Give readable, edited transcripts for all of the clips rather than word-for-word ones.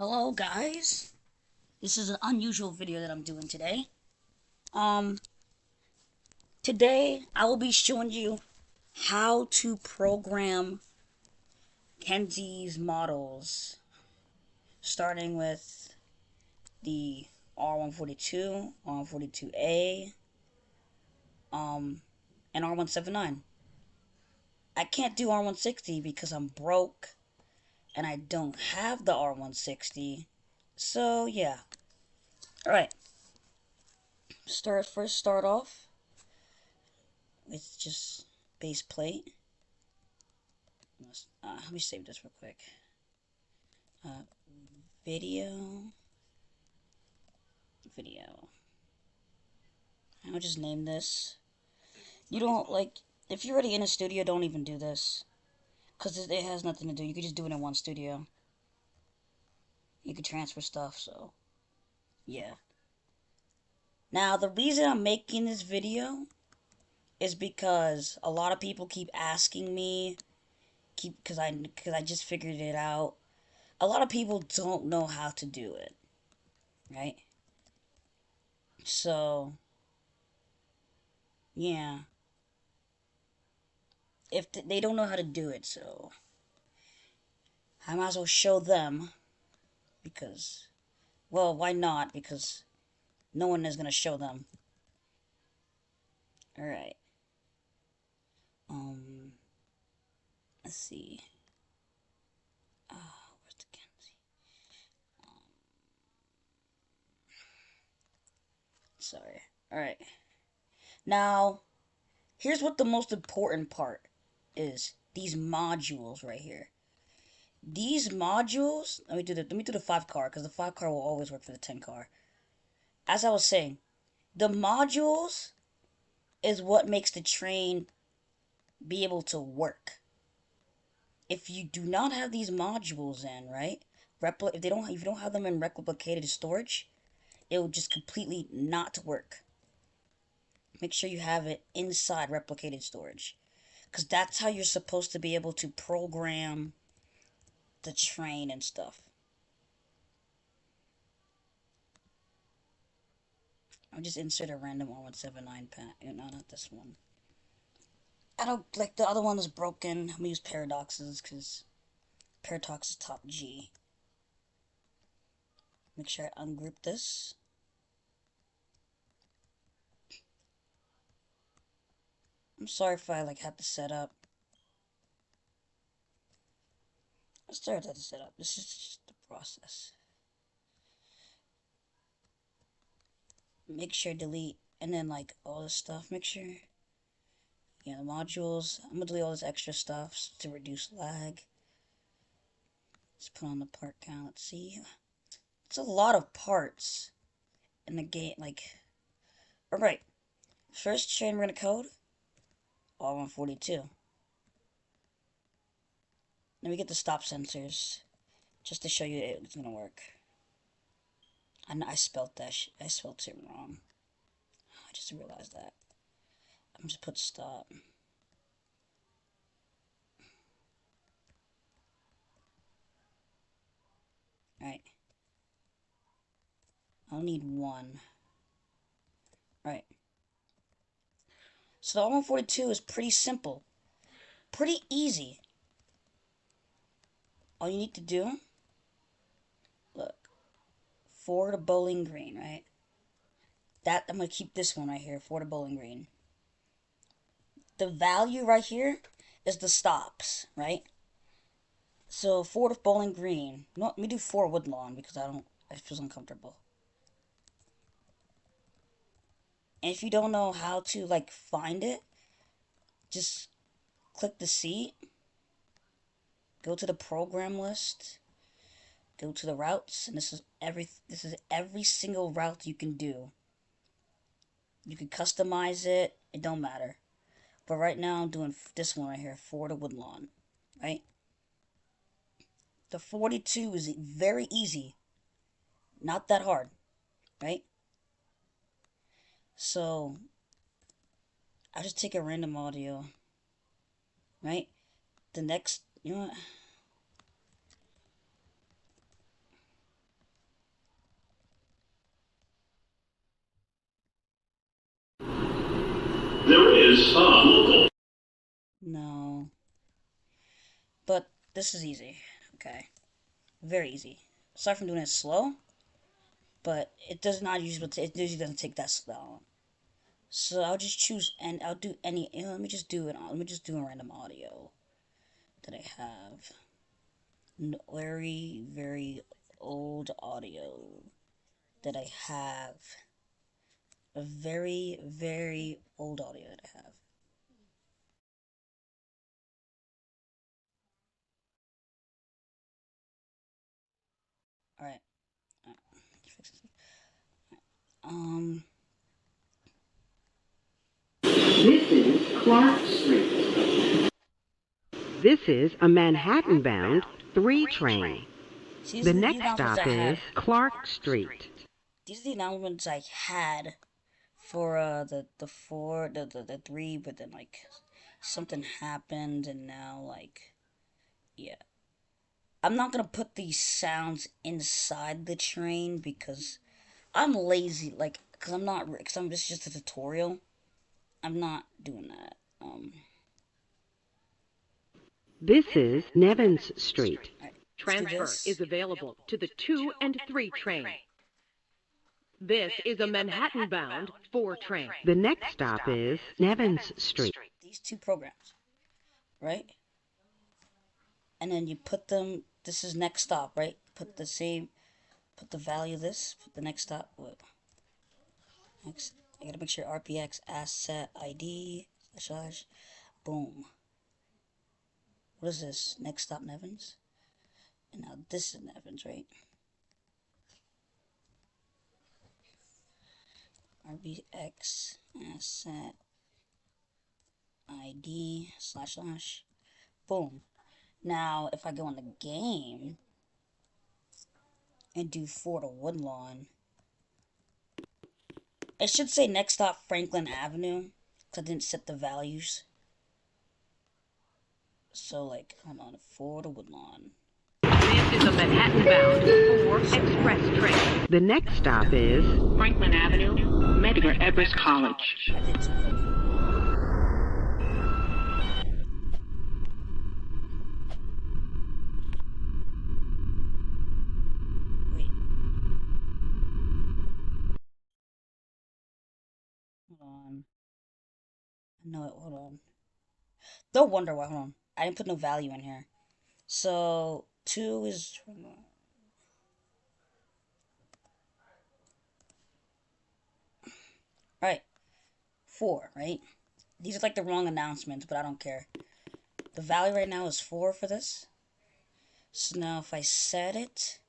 Hello guys, this is an unusual video that I'm doing today. Um, Today I will be showing you how to program Kenzie's models, starting with the R142, R142A, and R179. I can't do R160 because I'm broke and I don't have the R160, so yeah. Alright, start off with just base plate. Let me save this real quick. Uh, video. I'll just name this. You don't if you're already in a studio, don't even do this, because it has nothing to do. You could just do it in one studio. You could transfer stuff, so yeah. Now the reason I'm making this video is because a lot of people keep asking me, because I just figured it out. A lot of people don't know how to do it, right? So yeah, if they don't know how to do it, so I might as well show them, because, well, why not? Because no one is gonna show them. All right. Um. Let's see. Where's the Kenzie? Sorry. All right. Now, here's what the most important part is. These modules right here. These modules. Let me do the 5 car, because the 5 car will always work for the 10 car. As I was saying, the modules is what makes the train be able to work. If you do not have these modules in, right? If you don't have them in replicated storage, it will just completely not work. Make sure you have it inside replicated storage, because that's how you're supposed to be able to program the train and stuff. I'll just insert a random R179 pack. No, not this one. I don't like the other one is broken. I'm gonna use paradoxes because paradox is top G. Make sure I ungroup this. I'm sorry if I have to set up. I started to set up. This is just the process. Make sure delete, and then all this stuff. Make sure, the modules. I'm gonna delete all this extra stuff to reduce lag. Let's put on the part count. Let's see. It's a lot of parts in the game. Alright. First train we're gonna code R142. Let me get the stop sensors just to show you it's gonna work. I spelled that. I spelled it wrong. I just realized that. I'm just put stop. Alright. I'll need one. Alright. So the R142 is pretty simple. Pretty easy. All you need to do, look, for the Bowling Green, right? I'm going to keep this one right here, for the Bowling Green. The value right here is the stops, right? So for the Bowling Green, no, let me do 4 Woodlawn, because it feels uncomfortable. And if you don't know how to find it, just click the seat, go to the program list, go to the routes, and this is every single route you can do. You can customize it, it don't matter. But right now I'm doing this one right here, for the Woodlawn, right? The 42 is very easy, not that hard, right? So I'll just take a random audio, right? The next, you know what? is local. No. But this is easy. Okay. Very easy. Aside from doing it slow, but it does not usually, it usually doesn't take that long. So I'll just choose, and I'll do any, let me just do it on, let me just do a random audio that I have. Very, very old audio that I have. A very, very old audio that I have. Alright. This is Clark Street. This is a Manhattan-bound 3 train. The next stop is Clark Street. These are the announcements I had for the 3, but then like something happened and now like yeah. I'm not gonna put these sounds inside the train because I'm lazy, like, cause I'm not, cause I'm just a tutorial. I'm not doing that. This is Nevins Street. Right, Transfer is available to the 2 and 3 train. This is a Manhattan-bound 4 train. The next stop is Nevins Street. These 2 programs, right? And then you put them. This is next stop, right? Put the same. Put the value of this. Put the next stop. What? Next. I gotta make sure RPX asset ID slash boom. What is this? Next stop Nevins. And now this is Nevins, right? RBX asset ID slash boom. Now if I go in the game and do 4 to Woodlawn, it should say next stop Franklin Avenue because I didn't set the values. So like, hold on, 4 to Woodlawn. This is a Manhattan-bound 4 express train. The next stop is Franklin Avenue, Medgar Evers College. I did too quick. Wait. Hold on. No, hold on. Don't wonder why. Hold on. I didn't put no value in here. So 2 is. Alright. 4, right? These are like the wrong announcements, but I don't care. The value right now is 4 for this. So now if I set it,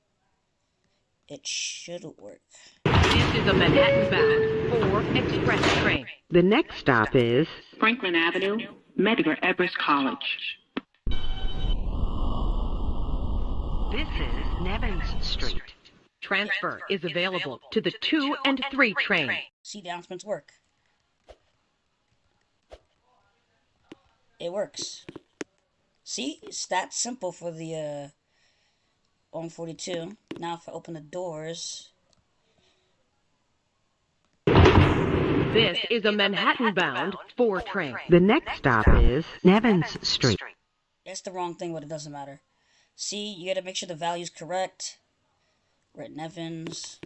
it should work. This is a Manhattan-bound 4 express train. The next stop is Franklin Avenue, Medgar Evers College. This is Nevins Street. Transfer is available to the 2 and 3 train. See, the announcements work. It works. See, it's that simple for the R142. Now if I open the doors. This is a Manhattan-bound 4 train. The next stop is Nevins Street. That's the wrong thing, but it doesn't matter. See, you gotta make sure the value's correct. We're at Nevins.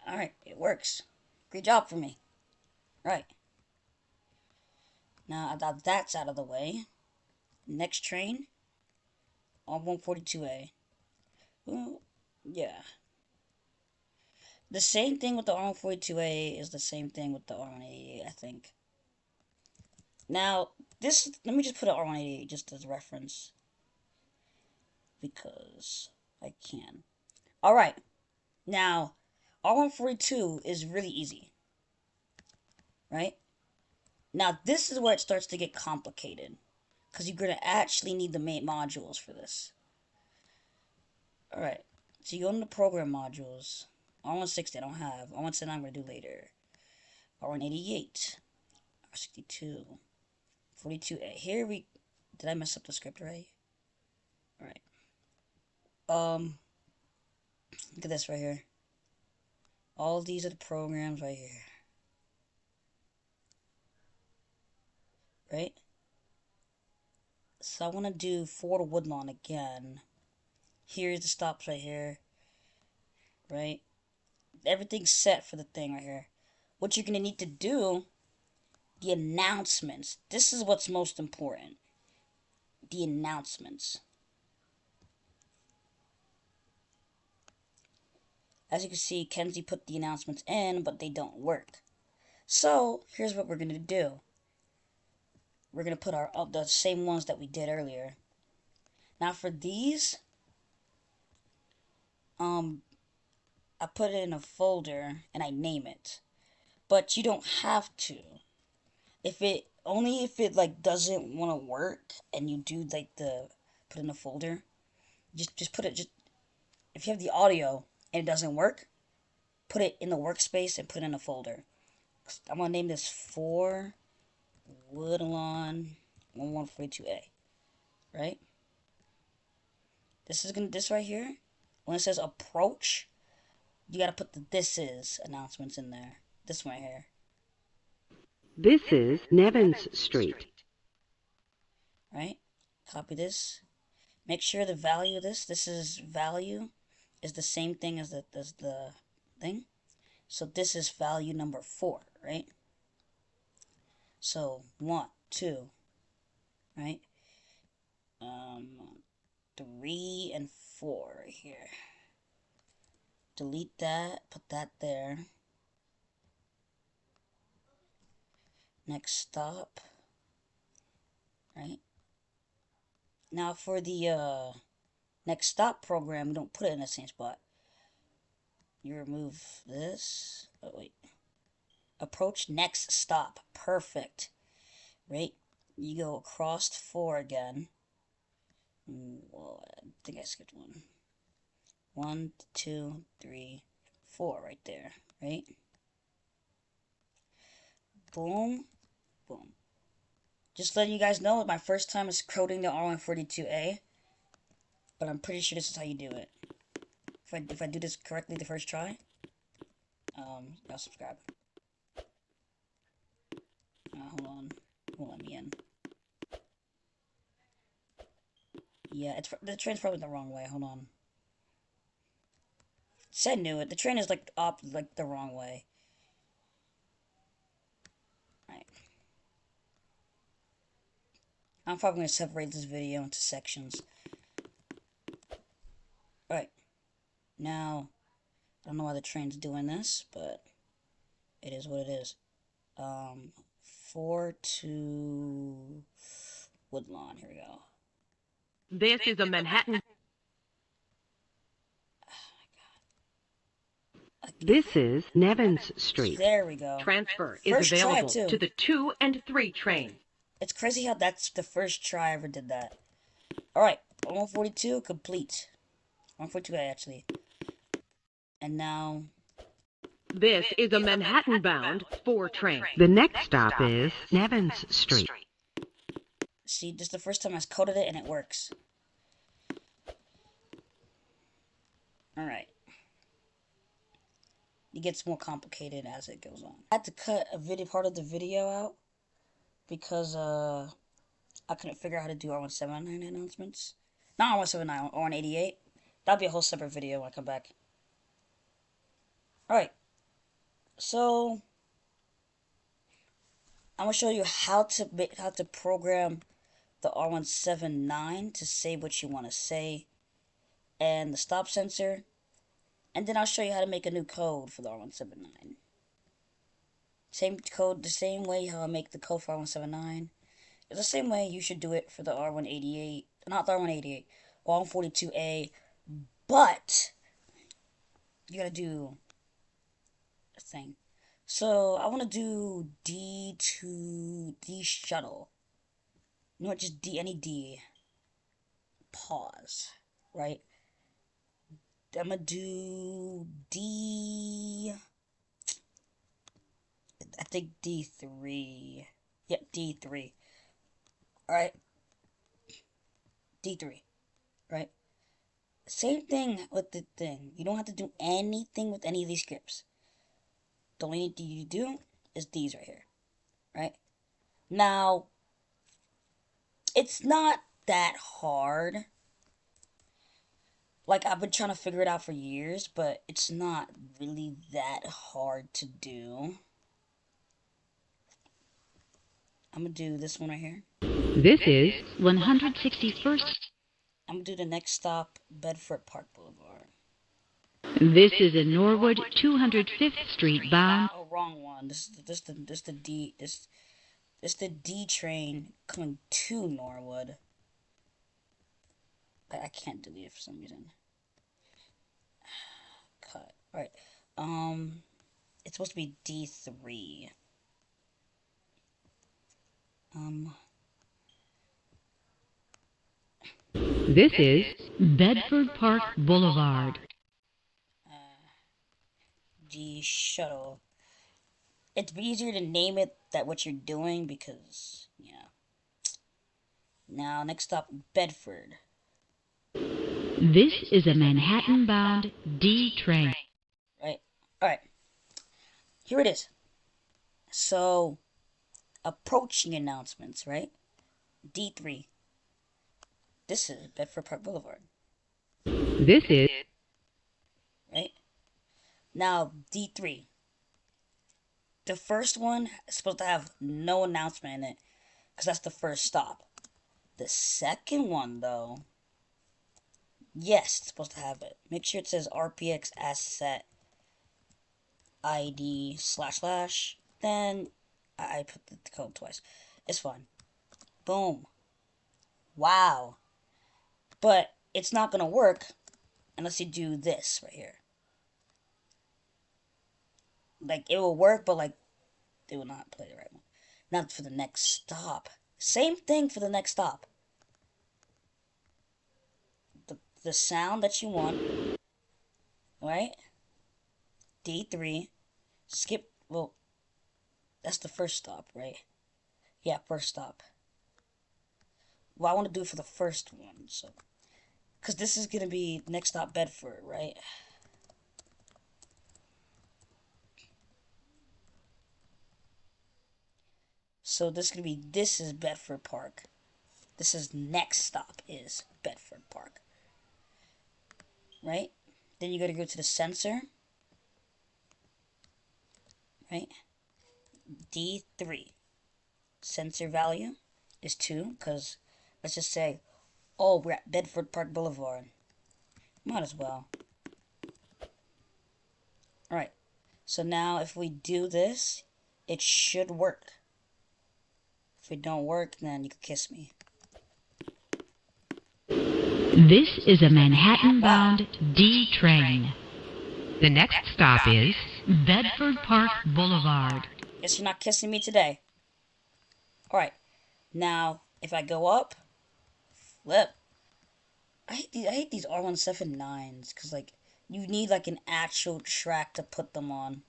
Alright, it works. Great job for me. Right. Now that's out of the way. Next train. R142A. Well, yeah. The same thing with the R142A is the same thing with the R188, I think. Now, this, let me just put an R188 just as reference. Because I can. Alright. Now, R142 is really easy. Right? Now, this is where it starts to get complicated. Because you're going to actually need the main modules for this. Alright. So you go into program modules. R160 I don't have. R179 I'm going to do later. R188. R62. 42A. Here we... Did I mess up the script right? Alright. Look at this right here. All these are the programs right here. right? So I want to do Ford Woodlawn again. Here's the stops right here, right? Everything's set for the thing right here. What you're going to need to do, the announcements. This is what's most important. The announcements. As you can see, Kenzie put the announcements in, but they don't work. So, here's what we're going to do. We're going to put the same ones that we did earlier. Now for these, I put it in a folder and I name it. But you don't have to. Only if it like doesn't want to work and you do like put in a folder. Just put it if you have the audio and it doesn't work, put it in the workspace and put it in a folder. I'm gonna name this 4 Woodlawn 1142A. Right? This right here, when it says approach, you gotta put the "this is" announcements in there. This one right here. This is Nevins Street. Right? Copy this. Make sure the value of this is value, is the same thing as the thing. So this is value number 4, right? So 1, 2, right? 3 and 4 right here. Delete that, put that there. Next stop, right? Now for the next stop program, we don't put it in the same spot. You remove this. Oh wait. Approach next stop. Perfect. Right? You go across 4 again. Well, I think I skipped one. 1, 2, 3, 4 right there. Right? Boom. Boom. Just letting you guys know, my first time is coding the R142A. But I'm pretty sure this is how you do it. If I do this correctly the first try, I'll subscribe. Hold on. Won't let me in. Yeah, the train's probably the wrong way. Hold on. Said knew it. The train is like the wrong way. Right. I'm probably gonna separate this video into sections. Right. Now, I don't know why the train's doing this, but it is what it is. 4 to Woodlawn. Here we go. This is a Manhattan. This is Nevins Street. There we go. Transfer is First available try, too. to the 2 and 3 train. It's crazy how that's the first try I ever did that. Alright, 142 complete. 142A actually. And now... This is a Manhattan-bound 4 train. The next stop is Nevins Street. See, this is the first time I coded it and it works. Alright. It gets more complicated as it goes on. I had to cut part of the video out because I couldn't figure out how to do R179 announcements. Not R179, R188. That'll be a whole separate video when I come back. Alright. So I'm gonna show you how to program the R179 to say what you want to say, and the stop sensor, and then I'll show you how to make a new code for the R179. Same code, the same way how I make the code for R179. It's the same way you should do it for the R188, not the R188, R142A, but you gotta do a thing. So I want to do D shuttle. You know what? Just D, any D. Pause. Right? I'm gonna do D. I think D3. Yep, D3. Alright. D3. Right? Same thing with the thing. You don't have to do anything with any of these scripts. The only thing you do is these right here. Right? Now, It's not that hard. Like, I've been trying to figure it out for years, but it's not really that hard to do. I'm gonna do this one right here. This is 161st. I'm gonna do the next stop, Bedford Park Boulevard. This is in Norwood, 205th Street bound. Oh, wrong one. This the D train coming to Norwood. I can't delete it for some reason. Cut. Alright. It's supposed to be D3. This is Bedford Park Boulevard. D shuttle. It's easier to name it that what you're doing because, yeah. Now, next stop, Bedford. This is a Manhattan-bound D train. Right. Alright. Here it is. So, approaching announcements, right? D3. This is Bedford Park Boulevard. This is... Right? Now, D3. The first one is supposed to have no announcement in it, because that's the first stop. The second one, though, yes, it's supposed to have it. Make sure it says RPX asset ID // then I put the code twice. It's fine. Boom. Wow. But it's not going to work unless you do this right here. Like, it will work, but, like, it will not play the right one. Not for the next stop. Same thing for the next stop. The sound that you want, right? D3. Skip, well, that's the first stop, right? Yeah, first stop. Well, I want to do it for the first one, so. Because this is going to be next stop Bedford, right? So this is going to be, this is Bedford Park. This is next stop is Bedford Park. Right? Then you got to go to the sensor. Right? D3. Sensor value is 2, because let's just say, oh, we're at Bedford Park Boulevard. Might as well. Alright. So now if we do this, it should work. If it don't work, then you can kiss me. This is a Manhattan-bound D train. The next stop is Bedford Park Boulevard. Guess you're not kissing me today. Alright. Now, if I go up, flip. I hate these R179s, because, like, you need, like, an actual track to put them on.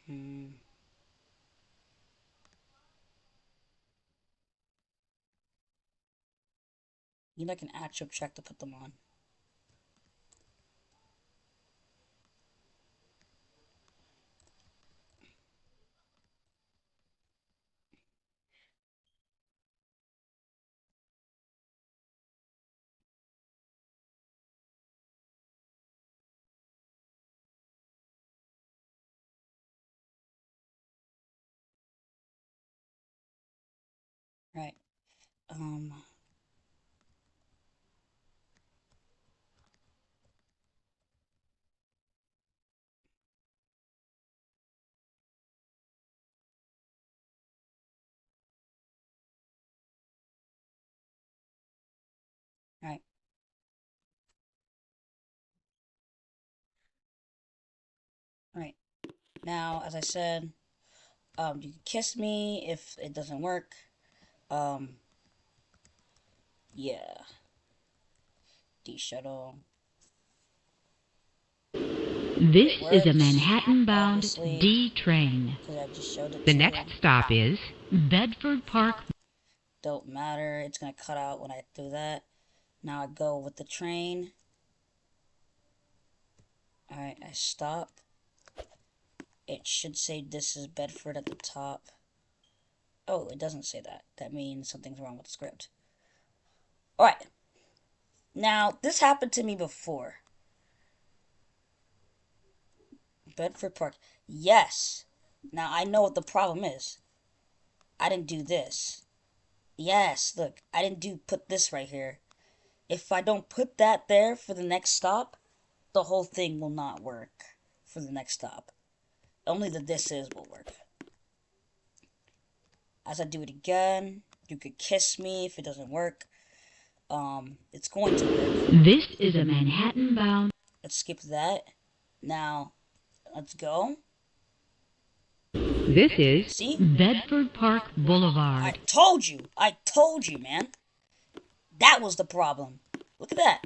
You need, like, an actual track to put them on. Right. Right. Right. Now, as I said, you can kiss me if it doesn't work. Yeah. D shuttle. This is a Manhattan-bound D train. I just showed it The to next you. stop is Bedford Park. Don't matter. It's gonna cut out when I do that. Now I go with the train. Alright, I stop. it should say this is Bedford at the top. Oh, it doesn't say that. That means something's wrong with the script. Alright. Now, this happened to me before. Bedford Park. Yes. Now, I know what the problem is. I didn't do this. Yes, look. I didn't put this right here. If I don't put that there for the next stop, the whole thing will not work for the next stop. Only the this is will work. As I do it again, you could kiss me if it doesn't work. It's going to work. This is a Manhattan bound. Let's skip that. Now, let's go. This is See? Bedford Park I Boulevard. told you. I told you, man. That was the problem. Look at that.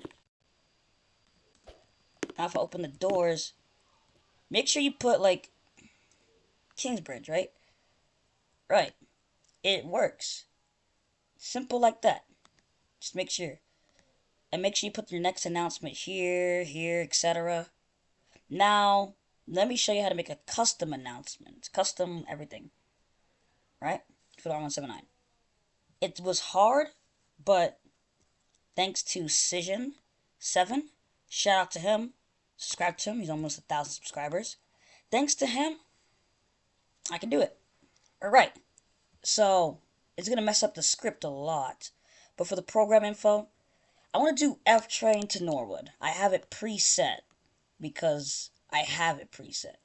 Now if I open the doors, make sure you put, like, Kingsbridge, right? Right. It works. Simple like that. Just make sure. And make sure you put your next announcement here, etc. Now, let me show you how to make a custom announcement. Custom everything. Right? For the R179. It was hard, but thanks to Cision7, shout out to him. Subscribe to him. He's almost 1,000 subscribers. Thanks to him, I can do it. Alright. So, it's going to mess up the script a lot. But for the program info, I want to do F train to Norwood. I have it preset because I have it preset.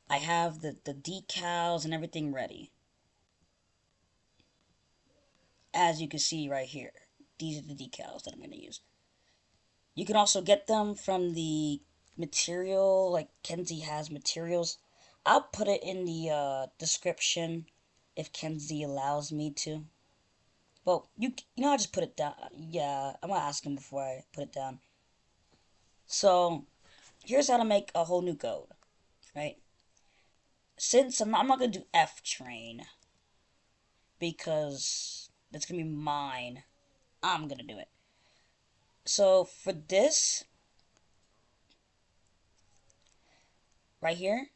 I have the decals and everything ready. As you can see right here. These are the decals that I'm going to use. You can also get them from the material, like Kenzie has materials. I'll put it in the description if Kenzie allows me to. Well, you know, I'll just put it down. Yeah, I'm going to ask him before I put it down. So, here's how to make a whole new code, right? Since I'm not going to do F train, because that's going to be mine. I'm going to do it. So, for this, right here,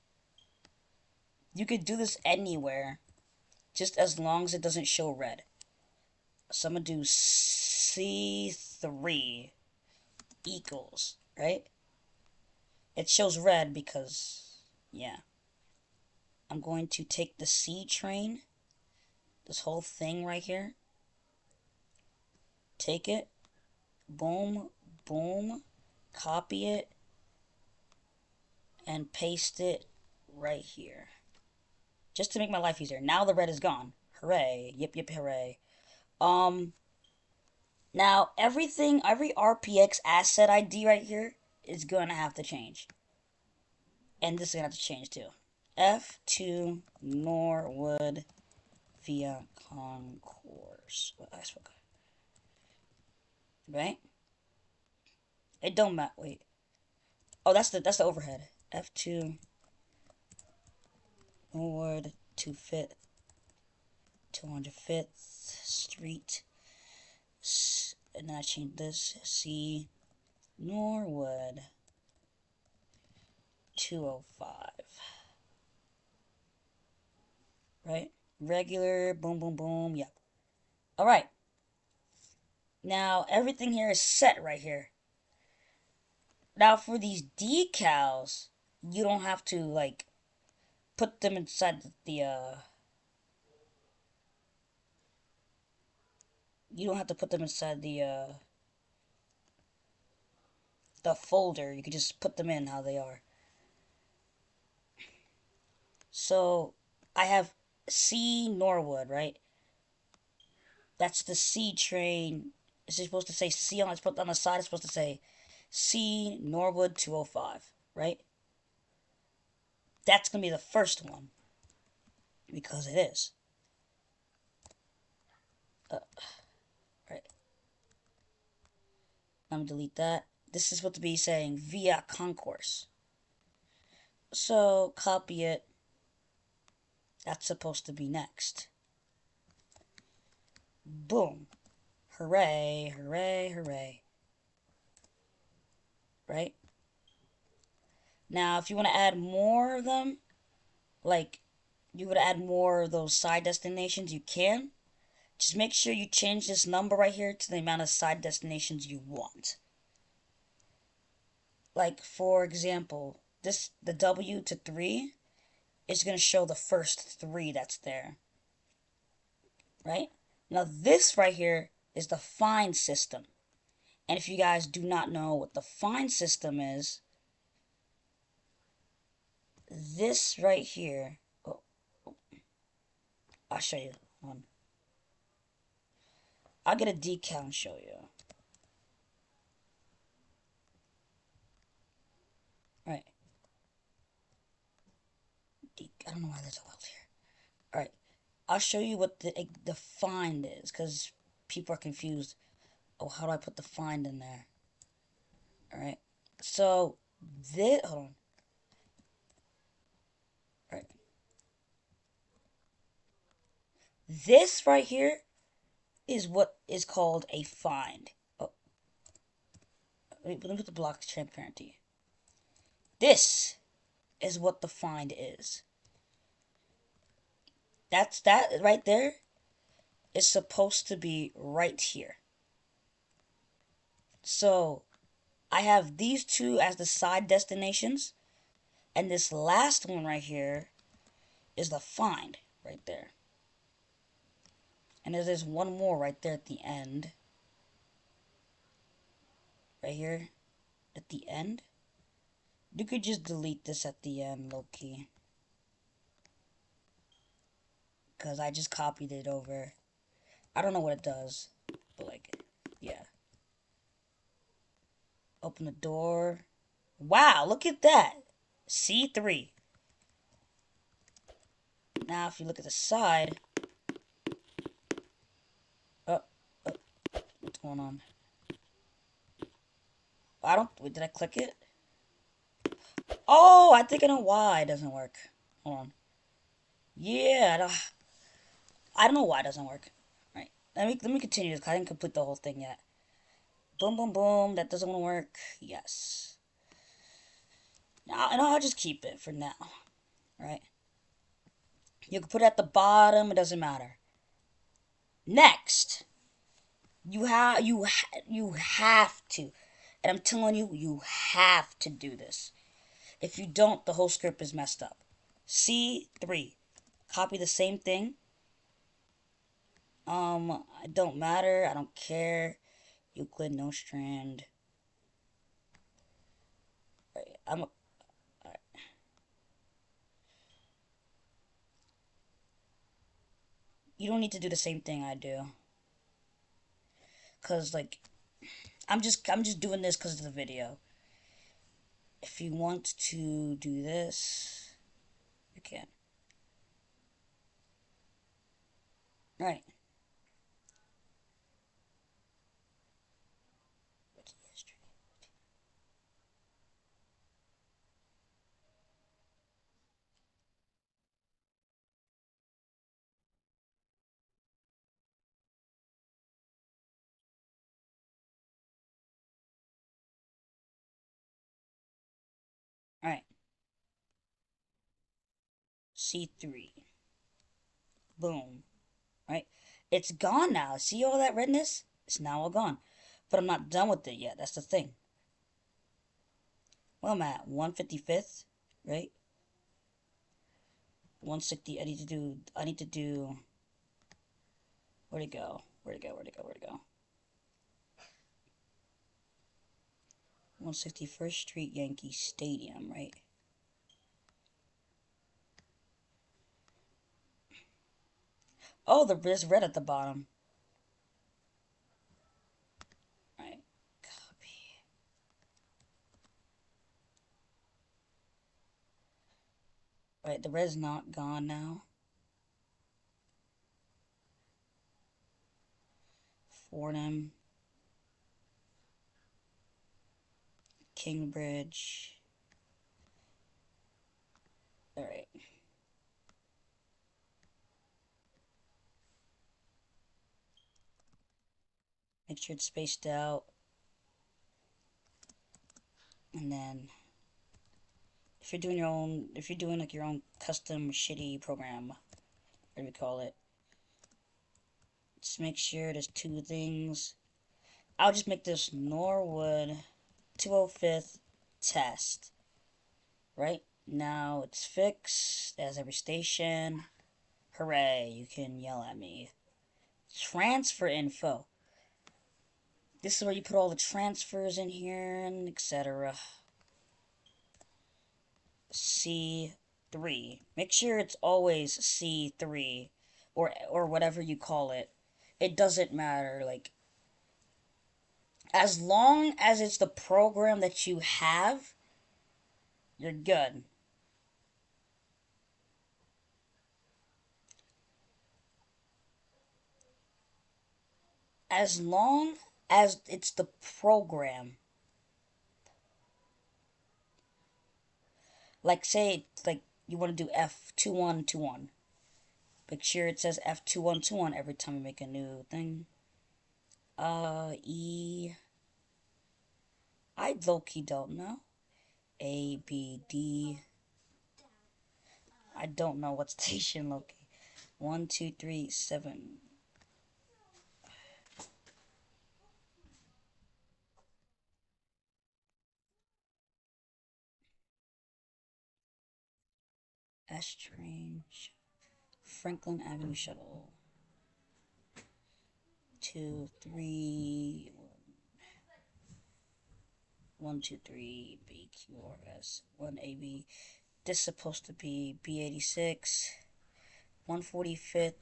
you could do this anywhere, just as long as it doesn't show red. So I'm going to do C3 equals, right? It shows red because, yeah. I'm going to take the C train, this whole thing right here, take it, boom, boom, copy it, and paste it right here. Just to make my life easier. Now the red is gone. Hooray. Yip, yip, hooray. Now every RPX asset ID right here is going to have to change. And this is going to have to change too. F2 Norwood via concourse. Right? It don't matter. Wait. Oh, that's the overhead. F2 Norwood 205th 205th Street. And then I change this. C Norwood 205. Right? Regular. Boom, boom, boom. Yep. Alright. Now, everything here is set right here. Now, for these decals, you don't have to, like, put them inside the, you don't have to put them inside the folder. You can just put them in how they are. So, I have C Norwood, right? That's the C train. Is it supposed to say C on the side? It's supposed to say C Norwood 205, right? That's going to be the first one. Because it is. Right. I'm going to delete that. This is supposed to be saying via concourse. So, copy it. That's supposed to be next. Boom. Hooray, hooray, hooray. Right? Now, if you want to add more of them, like you would add more of those side destinations, you can. Just make sure you change this number right here to the amount of side destinations you want. Like for example, the W to 3 is going to show the first 3 that's there. Right? Now this right here is the find system. And if you guys do not know what the find system is, this right here, oh, I'll show you. I'll get a decal and show you. Alright. I don't know why there's a weld here. Alright. I'll show you what the find is, because people are confused. Oh, how do I put the find in there? Alright. So, this, hold on. Alright. This right here is what is called a find. Oh. Let me put the block transparency. This is what the find is. That right there is supposed to be right here. So I have these two as the side destinations, and this last one right here is the find right there. And there's one more right there at the end. Right here at the end. You could just delete this at the end, low-key. Because I just copied it over. I don't know what it does. But like, yeah. Open the door. Wow, look at that. C3. Now if you look at the side. What's going on? Wait, did I click it? Oh, I think I know why it doesn't work. Hold on. Yeah, I don't know why it doesn't work. Right. Let me continue this, 'cause I didn't complete the whole thing yet. Boom, boom, boom. That doesn't want to work. Yes. Now, and I'll just keep it for now. Right. You can put it at the bottom. It doesn't matter. Next, you have to, and I'm telling you, you have to do this. If you don't, the whole script is messed up. C3. Copy the same thing. It don't matter. I don't care. Euclid, no strand. Right, alright. You don't need to do the same thing I do. Cause like, I'm just doing this because of the video. If you want to do this, you can. Right. Alright. C3. Boom. Right? It's gone now. See all that redness? It's now all gone. But I'm not done with it yet. That's the thing. Well, I'm at 155th, right? 160. I need to do. Where'd it go? 161st Street Yankee Stadium, right? Oh, there's red at the bottom. Right. Copy. Right, the red's not gone now. Fordham. Kingbridge. Alright. Make sure it's spaced out. And then if you're doing like your own custom shitty program, what do we call it? Just make sure there's two things. I'll just make this Norwood 205th test. Right now it's fixed as every station. Hooray, you can yell at me. Transfer info. This is where you put all the transfers in here and etc. C3. Make sure it's always C3 or whatever you call it. It doesn't matter. Like, as long as it's the program that you have, you're good. As long as it's the program. Like, say, like, you want to do F2121. Make sure it says F2121 every time you make a new thing. E. I low-key don't know. A, B, D. I don't know what station low-key. 1, 2, 3, 7. S train. Franklin Avenue Shuttle. 2, 3. 1, 2, 3. BQRS. 1 AB. This is supposed to be B86. 145th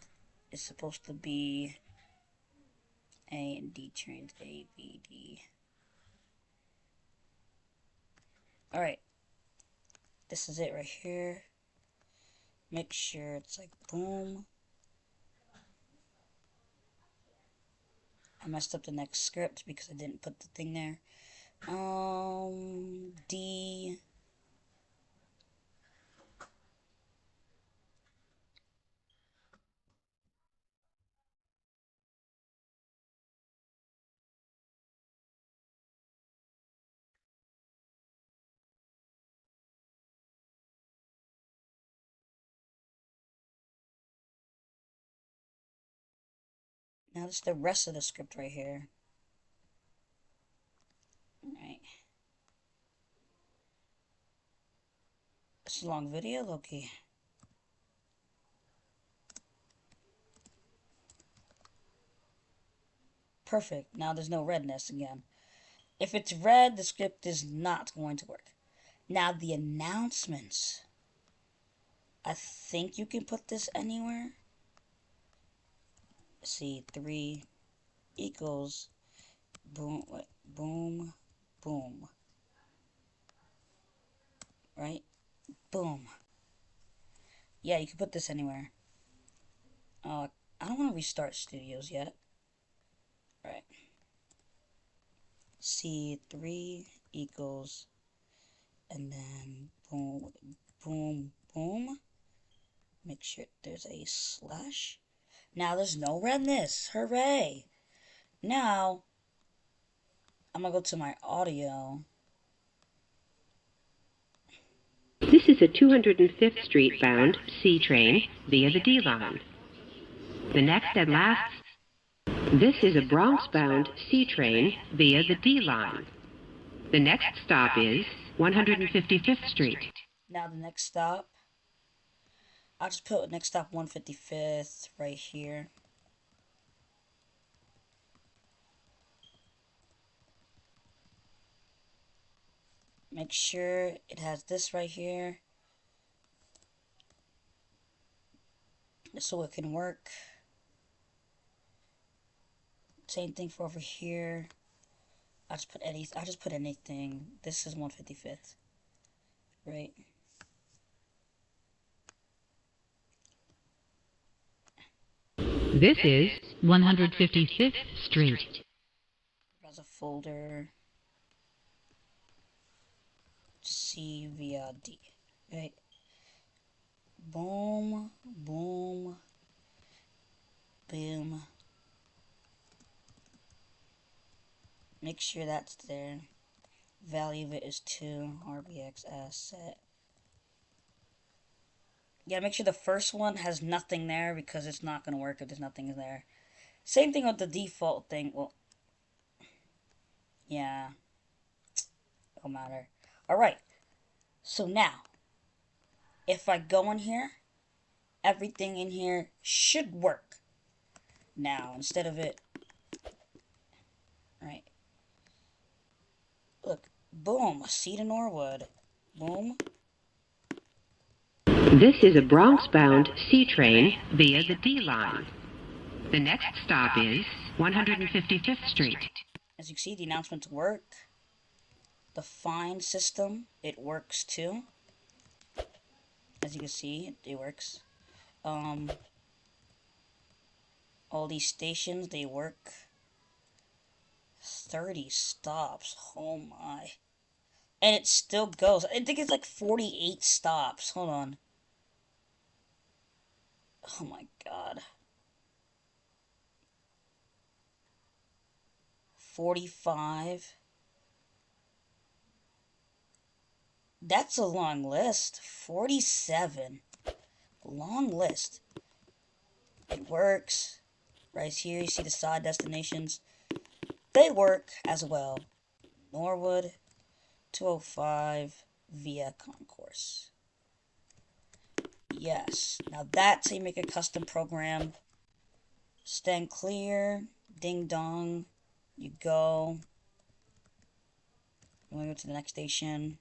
is supposed to be A and D trains. A, B, D. Alright. This is it right here. Make sure it's like boom. I messed up the next script because I didn't put the thing there. D. Now this is the rest of the script right here. Alright. This is a long video, Loki. Perfect. Now there's no redness again. If it's red, the script is not going to work. Now the announcements. I think you can put this anywhere. C3 equals boom, boom, boom. Right? Boom. Yeah, you can put this anywhere. I don't want to restart studios yet. Right. C3 equals, and then boom, boom, boom. Make sure there's a slash. Now there's no redness. Hooray. Now, I'm going to go to my audio. This is a 205th Street bound C train via the D line. The next and last. This is a Bronx bound C train via the D line. The next stop is 155th Street. Now the next stop. I'll just put next stop 155th right here. Make sure it has this right here, so it can work. Same thing for over here. I'll just put anything. This is 155th, right? This is 155th Street. As a folder. C via D, right? Boom, boom, boom. Make sure that's there. Value of it is 2, RBX asset. You gotta make sure the first one has nothing there because it's not gonna work if there's nothing there. Same thing with the default thing. Well, yeah, don't matter. Alright, so now, if I go in here, everything in here should work. Now, instead of it, right, look, boom, a seed in Norwood. Boom. This is a Bronx-bound C train via the D line. The next stop is 155th Street. As you can see, the announcements work. The find system, it works too. As you can see, it works. All these stations, they work. 30 stops. Oh my. And it still goes. I think it's like 48 stops. Hold on. Oh my god. 45. That's a long list. 47. Long list. It works. Right here, you see the side destinations. They work as well. Norwood, 205, via concourse. Yes. Now that's how you make a custom program. Stand clear. Ding dong. You go. You want to go to the next station.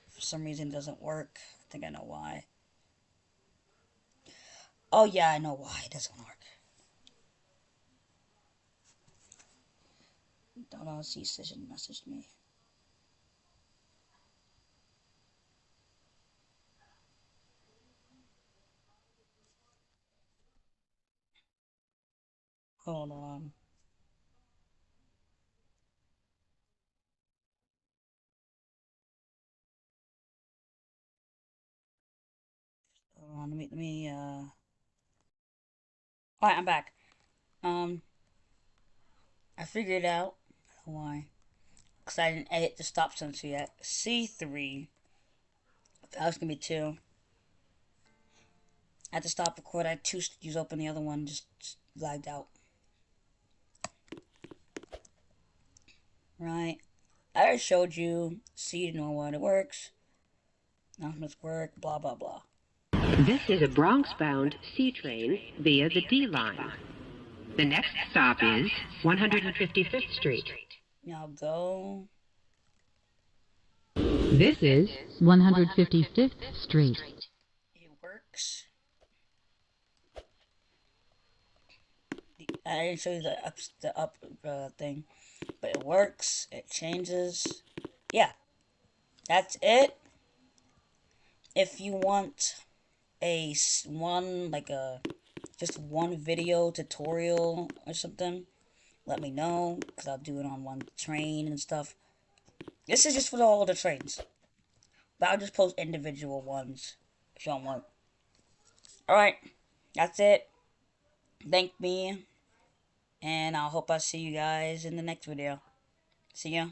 For some reason it doesn't work. I think I know why. Oh yeah, I know why it doesn't work. Don't know, see session messaged me. Hold on. Hold on, Alright, I'm back. I figured out why. Because I didn't edit the stop sensor yet. C3. That was gonna be 2. I had to stop record. I had 2 studios open. The other one just lagged out. Right. I already showed you. See, you know what it works. Announcements work. Blah, blah, blah. This is a Bronx-bound C train via the D line. The next stop is 155th Street. Now go. This is 155th Street. It works. I didn't show you the up thing, but it works. It changes. Yeah, that's it. If you want a just one video tutorial or something, let me know, because I'll do it on one train and stuff. This is just for all the trains, but I'll just post individual ones if you don't want. Alright, that's it. Thank me, and I hope I see you guys in the next video. See ya.